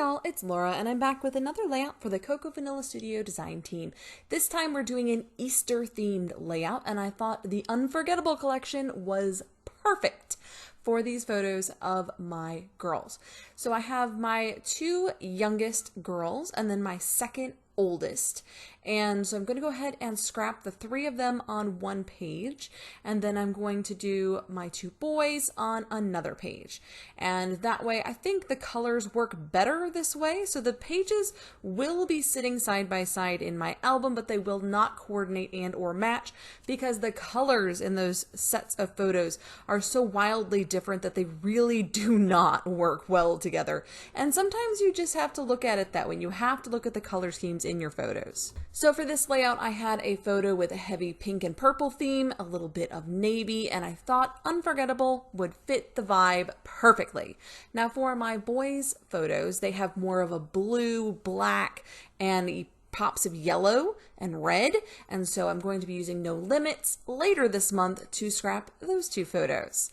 y'all, it's Laura and I'm back with another layout for the Cocoa Vanilla Studio design team. This time we're doing an Easter themed layout and I thought the Unforgettable collection was perfect for these photos of my girls. So I have my two youngest girls and then my second oldest. And so I'm going to go ahead and scrap the three of them on one page, and then I'm going to do my two boys on another page. And that way I think the colors work better this way. So the pages will be sitting side by side in my album, but they will not coordinate and or match because the colors in those sets of photos are so wildly different that they really do not work well together. And sometimes you just have to look at it that way. You have to look at the color schemes in your photos. So for this layout, I had a photo with a heavy pink and purple theme, a little bit of navy, and I thought Unforgettable would fit the vibe perfectly. Now for my boys' photos, they have more of a blue, black, and pops of yellow and red, and so I'm going to be using No Limits later this month to scrap those two photos.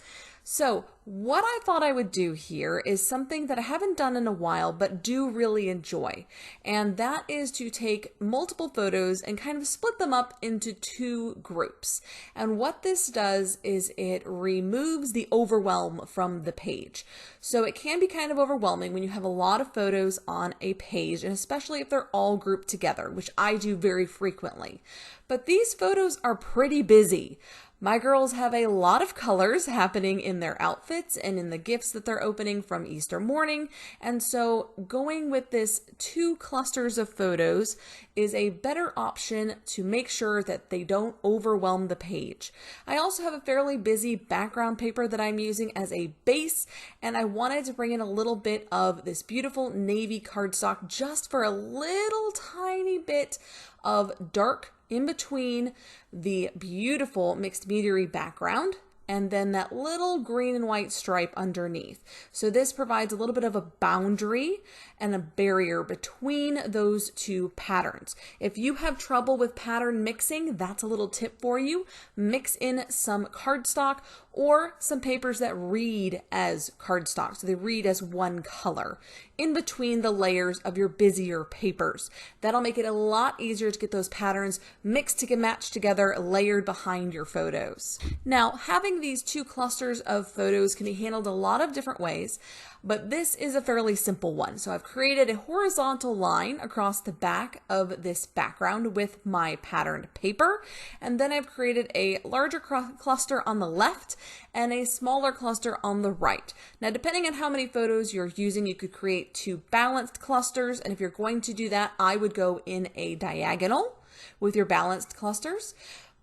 So what I thought I would do here is something that I haven't done in a while but do really enjoy, and that is to take multiple photos and kind of split them up into two groups. And what this does is it removes the overwhelm from the page. So it can be kind of overwhelming when you have a lot of photos on a page, and especially if they're all grouped together, which I do very frequently. But these photos are pretty busy. My girls have a lot of colors happening in their outfits and in the gifts that they're opening from Easter morning, and so going with this two clusters of photos is a better option to make sure that they don't overwhelm the page. I also have a fairly busy background paper that I'm using as a base, and I wanted to bring in a little bit of this beautiful navy cardstock just for a little tiny bit of dark in between the beautiful mixed metery background and then that little green and white stripe underneath. So this provides a little bit of a boundary and a barrier between those two patterns. If you have trouble with pattern mixing, that's a little tip for you. Mix in some cardstock or some papers that read as cardstock, so they read as one color in between the layers of your busier papers. That'll make it a lot easier to get those patterns mixed to match together, layered behind your photos. Now, having these two clusters of photos can be handled a lot of different ways, but this is a fairly simple one. So I've created a horizontal line across the back of this background with my patterned paper, and then I've created a larger cluster on the left and a smaller cluster on the right. Now, depending on how many photos you're using, you could create two balanced clusters, and if you're going to do that, I would go in a diagonal with your balanced clusters.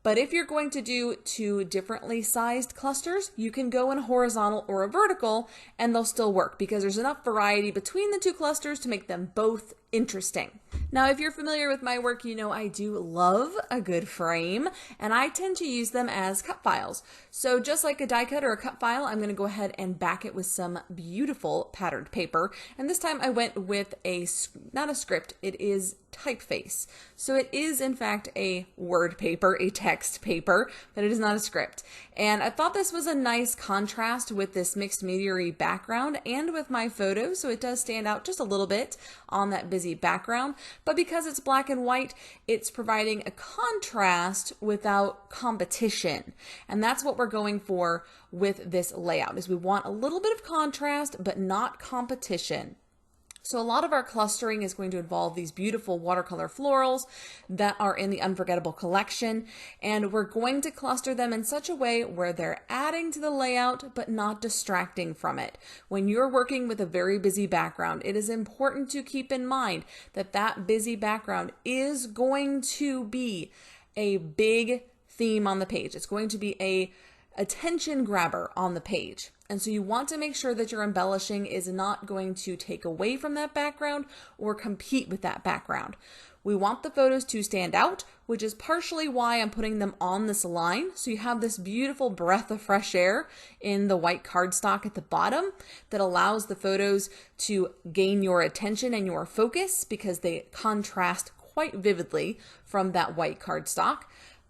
But if you're going to do two differently sized clusters, you can go in a horizontal or a vertical and they'll still work because there's enough variety between the two clusters to make them both interesting. Now, if you're familiar with my work, you know I do love a good frame, and I tend to use them as cut files. So just like a die cut or a cut file, I'm going to go ahead and back it with some beautiful patterned paper. And this time I went with not a script, it is typeface. So it is in fact a word paper, a text paper, but it is not a script. And I thought this was a nice contrast with this mixed metery background and with my photos, so it does stand out just a little bit on that busy background. But because it's black and white, it's providing a contrast without competition. And that's what we're going for with this layout, is we want a little bit of contrast, but not competition. So a lot of our clustering is going to involve these beautiful watercolor florals that are in the Unforgettable collection, and we're going to cluster them in such a way where they're adding to the layout but not distracting from it. When you're working with a very busy background, it is important to keep in mind that that busy background is going to be a big theme on the page. It's going to be a attention grabber on the page. And so you want to make sure that your embellishing is not going to take away from that background or compete with that background. We want the photos to stand out, which is partially why I'm putting them on this line. So you have this beautiful breath of fresh air in the white cardstock at the bottom that allows the photos to gain your attention and your focus because they contrast quite vividly from that white cardstock.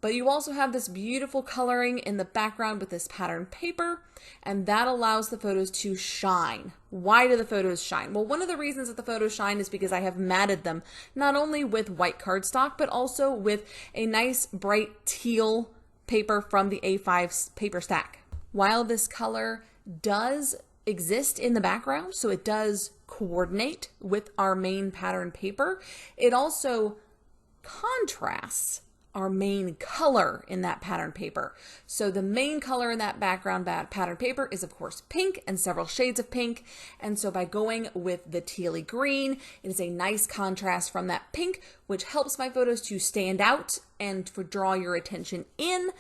But you also have this beautiful coloring in the background with this pattern paper, and that allows the photos to shine. Why do the photos shine? Well, one of the reasons that the photos shine is because I have matted them not only with white cardstock, but also with a nice bright teal paper from the A5 paper stack. While this color does exist in the background, so it does coordinate with our main pattern paper, it also contrasts our main color in that pattern paper. So the main color in that background pattern paper is of course pink and several shades of pink. And so by going with the tealy green, it is a nice contrast from that pink, which helps my photos to stand out and to draw your attention in,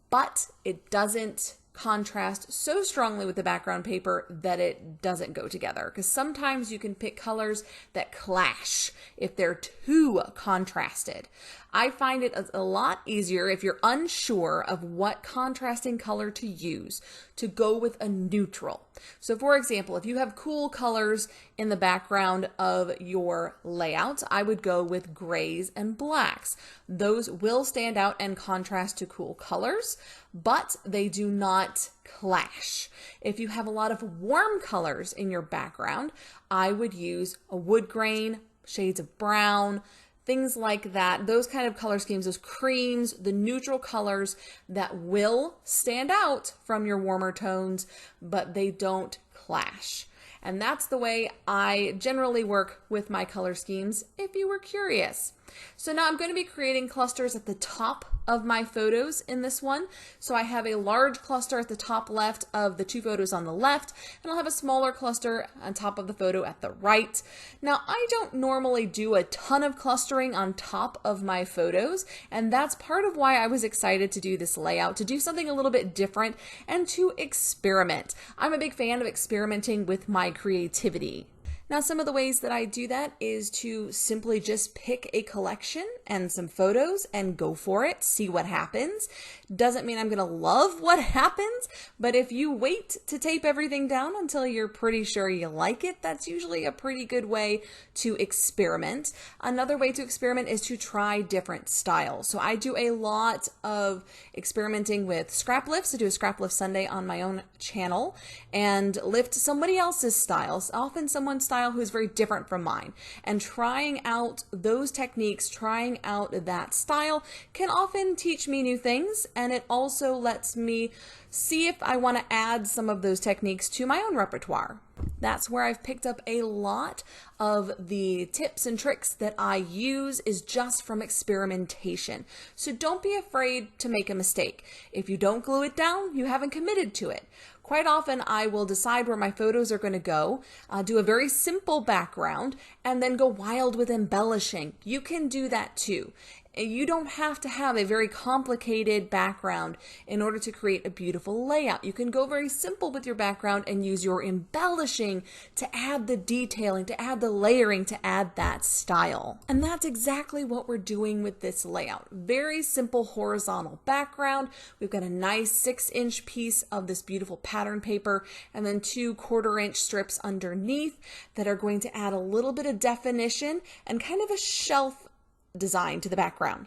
but it doesn't contrast so strongly with the background paper that it doesn't go together, because sometimes you can pick colors that clash if they're too contrasted. I find it a lot easier if you're unsure of what contrasting color to use to go with a neutral. So for example, if you have cool colors in the background of your layout, I would go with grays and blacks. Those will stand out and contrast to cool colors, but they do not clash. If you have a lot of warm colors in your background, I would use a wood grain, shades of brown, things like that. Those kind of color schemes, those creams, the neutral colors that will stand out from your warmer tones, but they don't clash. And that's the way I generally work with my color schemes, if you were curious. So now I'm going to be creating clusters at the top of my photos in this one. So I have a large cluster at the top left of the two photos on the left, and I'll have a smaller cluster on top of the photo at the right. Now, I don't normally do a ton of clustering on top of my photos, and that's part of why I was excited to do this layout, to do something a little bit different and to experiment. I'm a big fan of experimenting with my creativity. Now, some of the ways that I do that is to simply just pick a collection and some photos and go for it, see what happens. Doesn't mean I'm going to love what happens, but if you wait to tape everything down until you're pretty sure you like it, that's usually a pretty good way to experiment. Another way to experiment is to try different styles. So I do a lot of experimenting with scrap lifts. I do a scrap lift Sunday on my own channel and lift somebody else's styles, often someone's style who is very different from mine. And trying out those techniques, trying out that style can often teach me new things, and it also lets me see if I want to add some of those techniques to my own repertoire. That's where I've picked up a lot of the tips and tricks that I use is just from experimentation. So don't be afraid to make a mistake. If you don't glue it down, you haven't committed to it. Quite often I will decide where my photos are going to go, do a very simple background, and then go wild with embellishing. You can do that too. You don't have to have a very complicated background in order to create a beautiful layout. You can go very simple with your background and use your embellishing to add the detailing, to add the layering, to add that style. And that's exactly what we're doing with this layout. Very simple horizontal background. We've got a nice 6-inch piece of this beautiful pattern paper and then 2 1/4-inch strips underneath that are going to add a little bit of definition and kind of a shelf design to the background.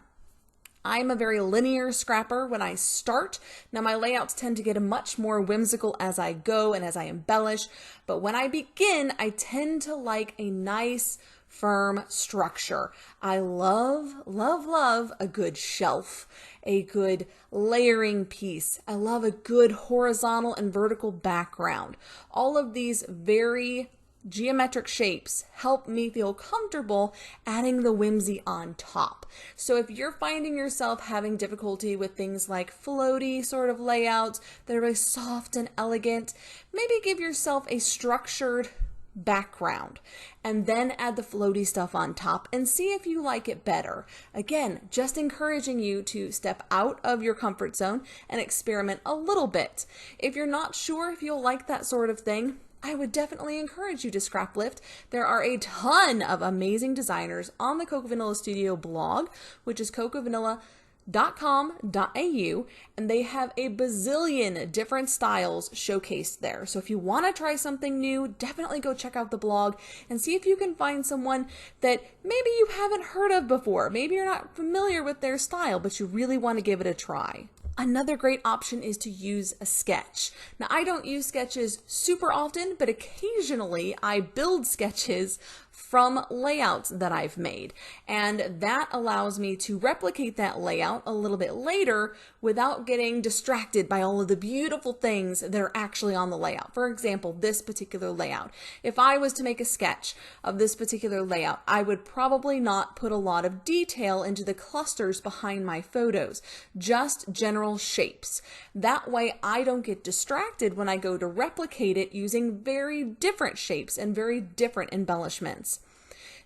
I'm a very linear scrapper when I start. Now my layouts tend to get much more whimsical as I go and as I embellish, but when I begin, I tend to like a nice firm structure. I love, love, love a good shelf, a good layering piece. I love a good horizontal and vertical background. All of these very geometric shapes help me feel comfortable adding the whimsy on top. So if you're finding yourself having difficulty with things like floaty sort of layouts that are very soft and elegant, maybe give yourself a structured background and then add the floaty stuff on top and see if you like it better. Again, just encouraging you to step out of your comfort zone and experiment a little bit. If you're not sure if you'll like that sort of thing, I would definitely encourage you to scrap lift. There are a ton of amazing designers on the Coco Vanilla Studio blog, which is cocovanilla.com. .com.au, and they have a bazillion different styles showcased there. So if you want to try something new, definitely go check out the blog and see if you can find someone that maybe you haven't heard of before. Maybe you're not familiar with their style, but you really want to give it a try. Another great option is to use a sketch. Now, I don't use sketches super often, but occasionally I build sketches from layouts that I've made. And that allows me to replicate that layout a little bit later without getting distracted by all of the beautiful things that are actually on the layout. For example, this particular layout. If I was to make a sketch of this particular layout, I would probably not put a lot of detail into the clusters behind my photos, just general shapes. That way I don't get distracted when I go to replicate it using very different shapes and very different embellishments.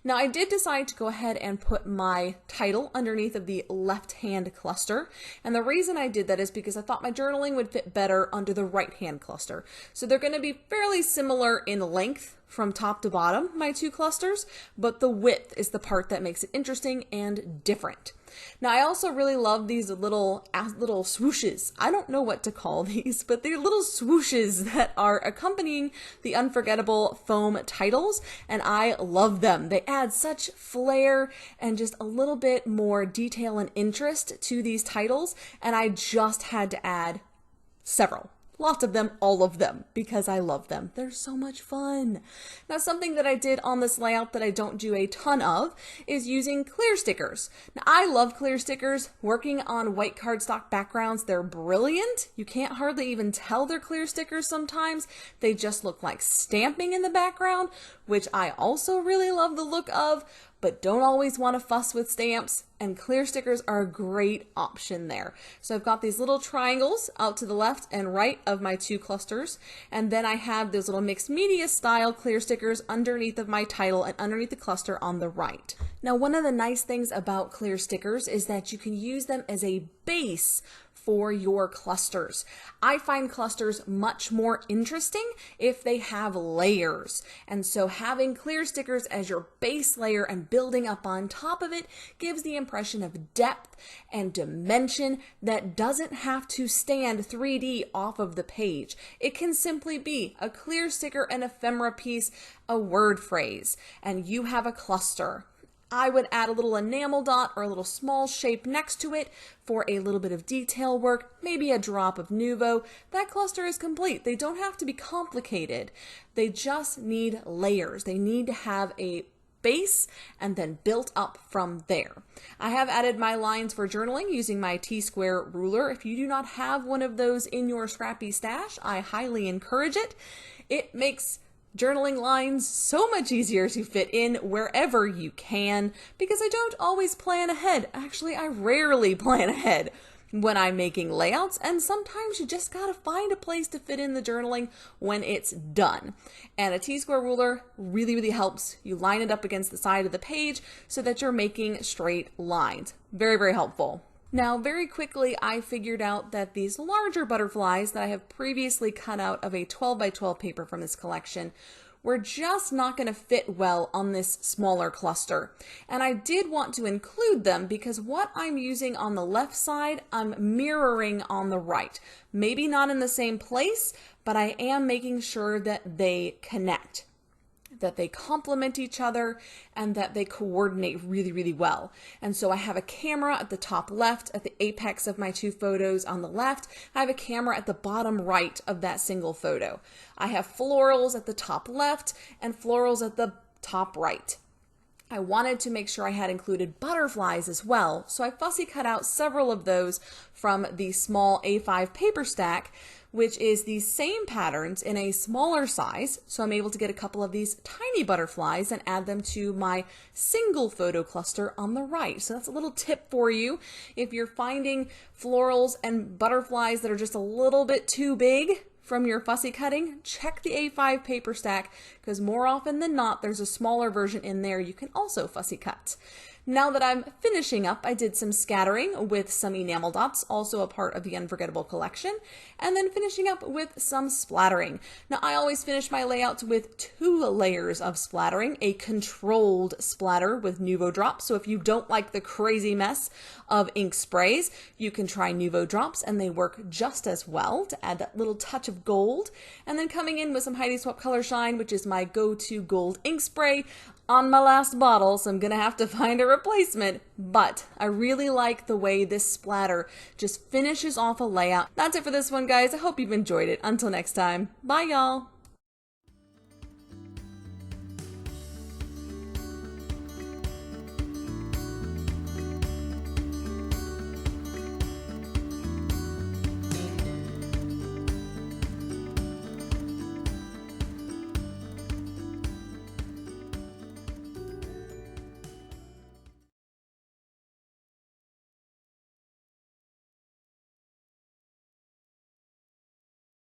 Now, I did decide to go ahead and put my title underneath of the left-hand cluster, and the reason I did that is because I thought my journaling would fit better under the right-hand cluster. So they're going to be fairly similar in length from top to bottom, my two clusters, but the width is the part that makes it interesting and different. Now, I also really love these little swooshes. I don't know what to call these, but they're little swooshes that are accompanying the Unforgettable foam titles, and I love them. They add such flair and just a little bit more detail and interest to these titles, and I just had to add several. Lots of them, all of them, because I love them. They're so much fun. Now, something that I did on this layout that I don't do a ton of is using clear stickers. Now, I love clear stickers. Working on white cardstock backgrounds, they're brilliant. You can't hardly even tell they're clear stickers sometimes. They just look like stamping in the background, which I also really love the look of, but don't always want to fuss with stamps, and clear stickers are a great option there. So I've got these little triangles out to the left and right of my two clusters, and then I have those little mixed media style clear stickers underneath of my title and underneath the cluster on the right. Now, one of the nice things about clear stickers is that you can use them as a base for your clusters. I find clusters much more interesting if they have layers. And so having clear stickers as your base layer and building up on top of it gives the impression of depth and dimension that doesn't have to stand 3D off of the page. It can simply be a clear sticker, an ephemera piece, a word phrase, and you have a cluster. I would add a little enamel dot or a little small shape next to it for a little bit of detail work, maybe a drop of Nuvo. That cluster is complete. They don't have to be complicated. They just need layers. They need to have a base and then built up from there. I have added my lines for journaling using my T-square ruler. If you do not have one of those in your scrappy stash, I highly encourage it. It makes journaling lines so much easier to fit in wherever you can, because I don't always plan ahead. Actually, I rarely plan ahead when I'm making layouts, and sometimes you just gotta find a place to fit in the journaling when it's done. And a T-square ruler really, really helps. You line it up against the side of the page so that you're making straight lines. Very, very helpful. Now, very quickly, I figured out that these larger butterflies that I have previously cut out of a 12 by 12 paper from this collection were just not going to fit well on this smaller cluster. And I did want to include them because what I'm using on the left side, I'm mirroring on the right. Maybe not in the same place, but I am making sure that they connect, that they complement each other, and that they coordinate really, really well. And so I have a camera at the top left at the apex of my two photos on the left. I have a camera at the bottom right of that single photo. I have florals at the top left and florals at the top right. I wanted to make sure I had included butterflies as well, so I fussy cut out several of those from the small A5 paper stack, which is the same patterns in a smaller size. So I'm able to get a couple of these tiny butterflies and add them to my single photo cluster on the right. So that's a little tip for you. If you're finding florals and butterflies that are just a little bit too big from your fussy cutting, check the A5 paper stack, because more often than not, there's a smaller version in there you can also fussy cut. Now that I'm finishing up, I did some scattering with some enamel dots, also a part of the Unforgettable collection, and then finishing up with some splattering. Now I always finish my layouts with 2 layers of splattering, a controlled splatter with Nuvo drops. So if you don't like the crazy mess of ink sprays, you can try Nuvo drops and they work just as well to add that little touch of gold. And then coming in with some Heidi Swapp Color Shine, which is my go-to gold ink spray, on my last bottle, so I'm gonna have to find a replacement, but I really like the way this splatter just finishes off a layout. That's it for this one, guys. I hope you've enjoyed it. Until next time, bye y'all.